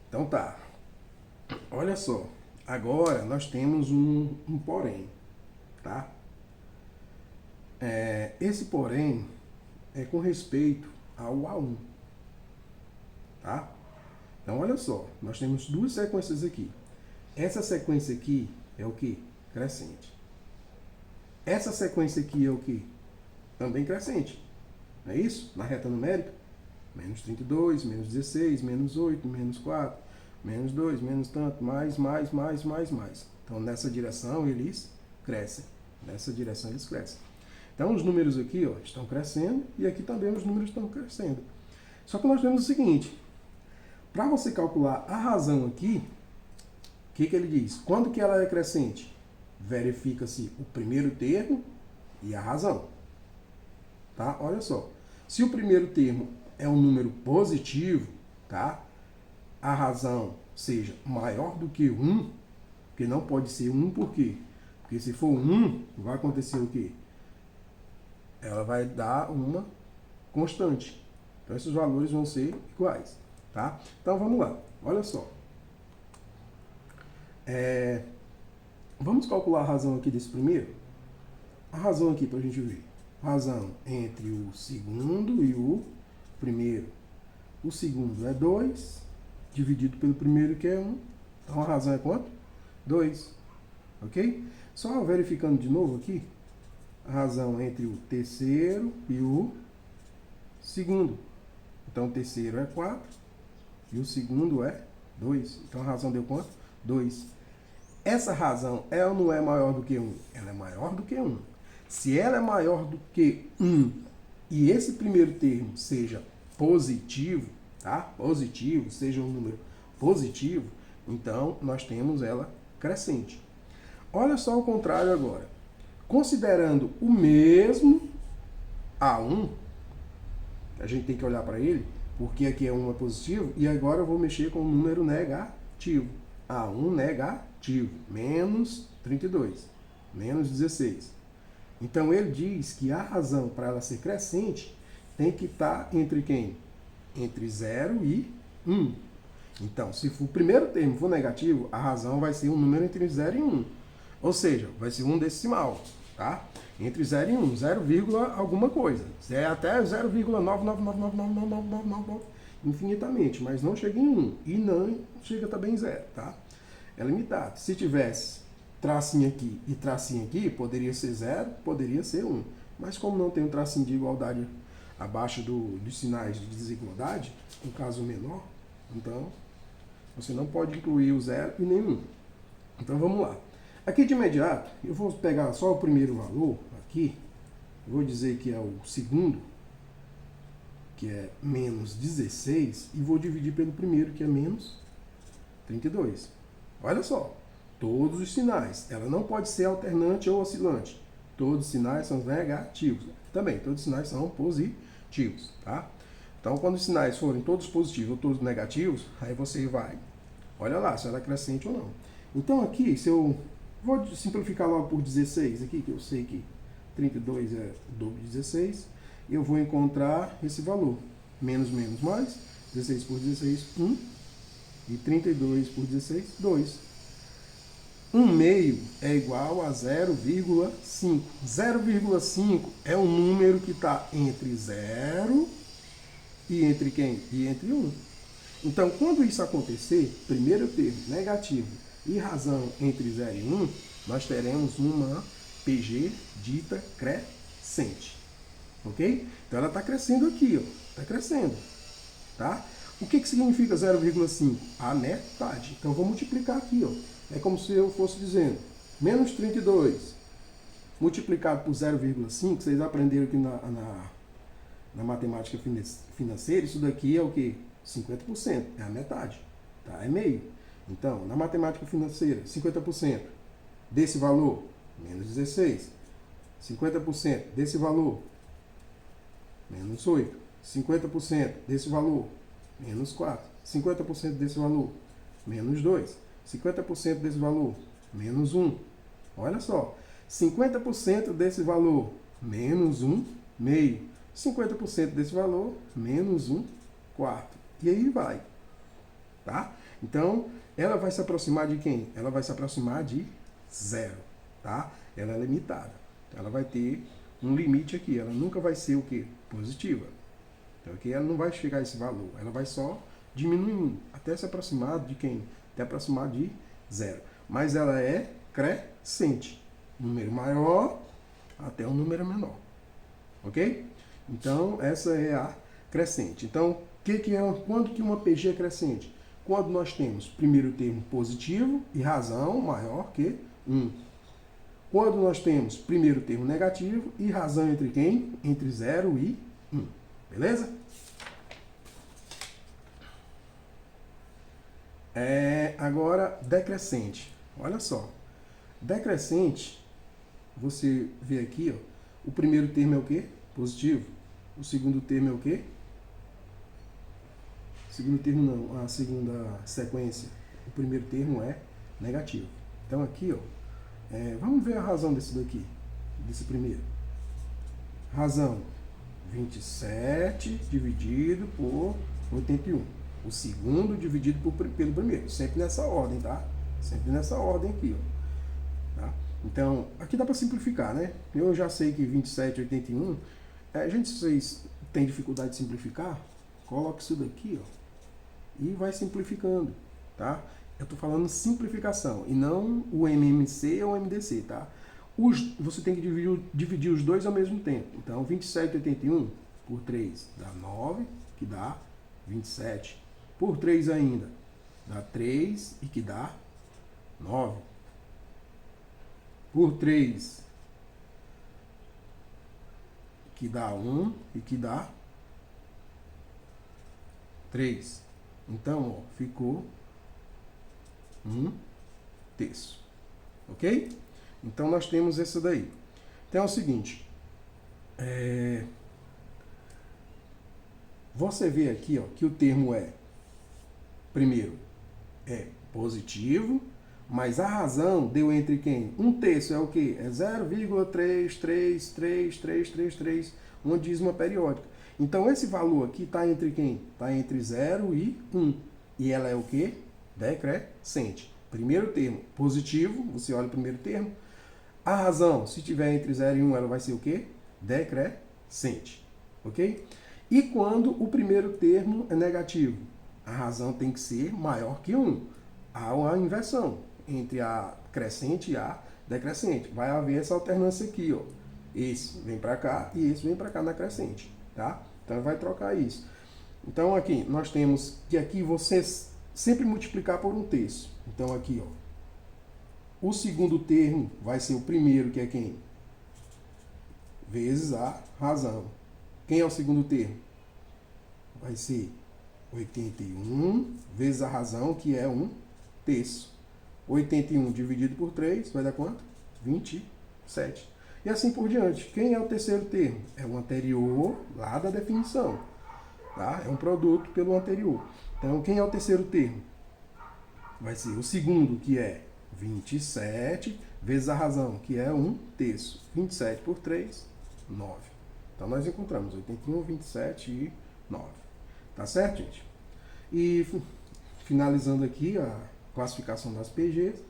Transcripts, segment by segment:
Então tá. Olha só. Agora nós temos um porém, tá? Esse porém é com respeito ao A1, tá? Então olha só. Nós temos duas sequências aqui. Essa sequência aqui é o que? Crescente. Essa sequência aqui é o que? Também crescente. Não é isso? Na reta numérica. Menos 32, menos 16, menos 8, menos 4, menos 2, menos tanto, mais. Então, nessa direção, eles crescem. Nessa direção, eles crescem. Então, os números aqui ó, estão crescendo e aqui também os números estão crescendo. Só que nós temos o seguinte. Para você calcular a razão aqui, o que ele diz? Quando que ela é crescente? Verifica-se o primeiro termo e a razão. Tá? Olha só. Se o primeiro termo é um número positivo, tá? A razão seja maior do que 1, porque não pode ser 1, por quê? Porque se for 1, vai acontecer o quê? Ela vai dar uma constante. Então esses valores vão ser iguais, tá? Então vamos lá, olha só. Vamos calcular a razão aqui desse primeiro? A razão aqui para a gente ver. Razão entre o segundo e o primeiro. O segundo é 2, dividido pelo primeiro, que é 1. Então a razão é quanto? 2. Ok? Só verificando de novo aqui, a razão entre o terceiro e o segundo. Então o terceiro é 4 e o segundo é 2. Então a razão deu quanto? 2. Essa razão é ou não é maior do que 1? Ela é maior do que 1. Se ela é maior do que 1 e esse primeiro termo seja positivo, tá? Positivo, seja um número positivo, então nós temos ela crescente. Olha só o contrário agora. Considerando o mesmo A1, a gente tem que olhar para ele, porque aqui é 1 é positivo, e agora eu vou mexer com o número negativo. A1 negativo, menos 32, menos 16. Então ele diz que a razão para ela ser crescente tem que estar entre quem? Entre 0 e 1. Então, se o primeiro termo for negativo, a razão vai ser um número entre 0 e 1. Ou seja, vai ser um decimal, tá? Entre 0 e 1, 0, alguma coisa. É até 0,9999999 infinitamente, mas não chega em 1 e não chega também em 0, tá? É limitado. Se tivesse tracinho aqui e tracinho aqui, poderia ser 0, poderia ser 1. Mas como não tem um tracinho de igualdade abaixo dos sinais de desigualdade, um caso menor, então você não pode incluir o 0 e nem 1. Então vamos lá. Aqui de imediato, eu vou pegar só o primeiro valor aqui, vou dizer que é o segundo, que é menos 16, e vou dividir pelo primeiro, que é menos 32. Olha só, todos os sinais, ela não pode ser alternante ou oscilante. Todos os sinais são negativos. Também, todos os sinais são positivos, tá? Então, quando os sinais forem todos positivos ou todos negativos, aí você vai, olha lá, se ela é crescente ou não. Então, aqui, se eu vou simplificar logo por 16 aqui, que eu sei que 32 é o dobro de 16, eu vou encontrar esse valor. Menos, mais, 16 por 16, 1, e 32 por 16, 2. 1 meio é igual a 0,5. 0,5 é um número que está entre 0 e entre quem? E entre 1. Então, quando isso acontecer, primeiro termo negativo e razão entre 0 e 1, nós teremos uma PG dita crescente. Ok? Então, ela está crescendo aqui, ó. Está crescendo. Tá? O que significa 0,5? A metade. Então, vou multiplicar aqui, ó. É como se eu fosse dizendo, menos 32 multiplicado por 0,5, vocês aprenderam aqui na matemática financeira, isso daqui é o quê? 50%, é a metade, tá? É meio. Então, na matemática financeira, 50% desse valor, menos 16. 50% desse valor, menos 8. 50% desse valor, menos 4. 50% desse valor, menos 2. 50% desse valor, menos 1. Olha só, 50% desse valor, menos 1 meio. 50% desse valor, menos 1 quarto. E aí vai. tá? Então, ela vai se aproximar de quem? Ela vai se aproximar de zero, tá? Ela é limitada. Ela vai ter um limite aqui. Ela nunca vai ser o quê? Positiva. Então, aqui ela não vai chegar a esse valor. Ela vai só diminuindo até se aproximar de quem? Até aproximar de zero. Mas ela é crescente. Número maior até um número menor. Ok? Então, essa é a crescente. Então, quando que uma PG é crescente? Quando nós temos primeiro termo positivo e razão maior que 1. Quando nós temos primeiro termo negativo e razão entre quem? Entre 0 e 1. Beleza? Agora, decrescente. Olha só. Decrescente, você vê aqui, ó, o primeiro termo é o quê? Positivo. O segundo termo é o quê? Segundo termo não, a segunda sequência. O primeiro termo é negativo. Então aqui, ó, vamos ver a razão desse daqui, desse primeiro. Razão, 27 dividido por 81. O segundo dividido pelo primeiro. Sempre nessa ordem, tá? Sempre nessa ordem aqui, ó. Tá? Então, aqui dá para simplificar, né? Eu já sei que 27 e 81... gente, se vocês têm dificuldade de simplificar, coloque isso daqui, ó. E vai simplificando, tá? Eu estou falando simplificação e não o MMC ou o MDC, tá? Você tem que dividir os dois ao mesmo tempo. Então, 27 e 81 por 3 dá 9, que dá 27. Por 3 ainda, dá 3 e que dá 9. Por 3, que dá 1 e que dá 3. Então, ó, ficou 1/3. Ok? Então, nós temos essa daí. Então, é o seguinte. Você vê aqui, ó, que o termo primeiro, é positivo, mas a razão deu entre quem? 1/3 é o quê? É 0,3333333, uma dízima periódica. Então, esse valor aqui está entre quem? Está entre 0 e 1. E ela é o quê? Decrescente. Primeiro termo, positivo, você olha o primeiro termo. A razão, se tiver entre 0 e 1, ela vai ser o quê? Decrescente. Ok? E quando o primeiro termo é negativo? A razão tem que ser maior que 1. Há uma inversão entre a crescente e a decrescente. Vai haver essa alternância aqui, ó. Esse vem para cá e esse vem para cá na crescente, tá? Então vai trocar isso. Então aqui nós temos que aqui você sempre multiplicar por 1/3. Então aqui, ó, o segundo termo vai ser o primeiro, que é quem? Vezes a razão. Quem é o segundo termo? Vai ser 81 vezes a razão, que é 1/3. 81 dividido por 3 vai dar quanto? 27. E assim por diante. Quem é o terceiro termo? É o anterior lá da definição. Tá? É um produto pelo anterior. Então, quem é o terceiro termo? Vai ser o segundo, que é 27, vezes a razão, que é 1/3. 27 por 3, 9. Então, nós encontramos 81, 27 e 9. Tá certo, gente? E finalizando aqui a classificação das PGs,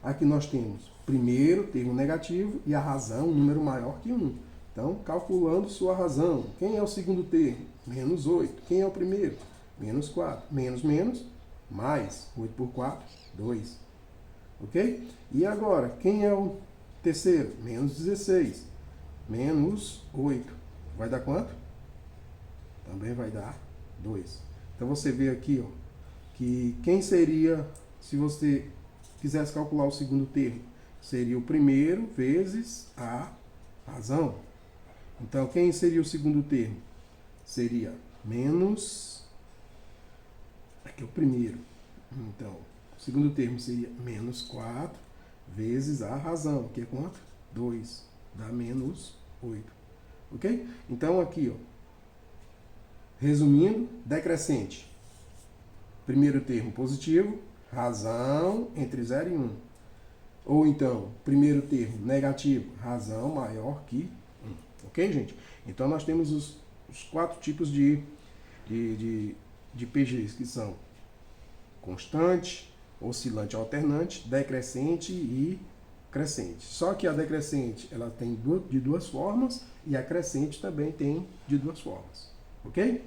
aqui nós temos primeiro termo negativo e a razão, um número maior que 1. Então, calculando sua razão. Quem é o segundo termo? Menos 8. Quem é o primeiro? Menos 4. Menos, menos, mais. 8 por 4, 2. Ok? E agora, quem é o terceiro? Menos 16. Menos 8. Vai dar quanto? Também vai dar 2. Então, você vê aqui, ó, que quem seria, se você quisesse calcular o segundo termo, seria o primeiro vezes a razão. Então, quem seria o segundo termo? Seria menos... Aqui é o primeiro. Então, o segundo termo seria menos 4 vezes a razão, que é quanto? 2. Dá menos 8. Ok? Então, aqui, ó, resumindo, decrescente. Primeiro termo positivo, razão entre 0 e 1. Ou então, primeiro termo negativo, razão maior que 1. Ok, gente? Então, nós temos os 4 tipos de PGs, que são constante, oscilante alternante, decrescente e crescente. Só que a decrescente ela tem de duas formas e a crescente também tem de duas formas. Ok?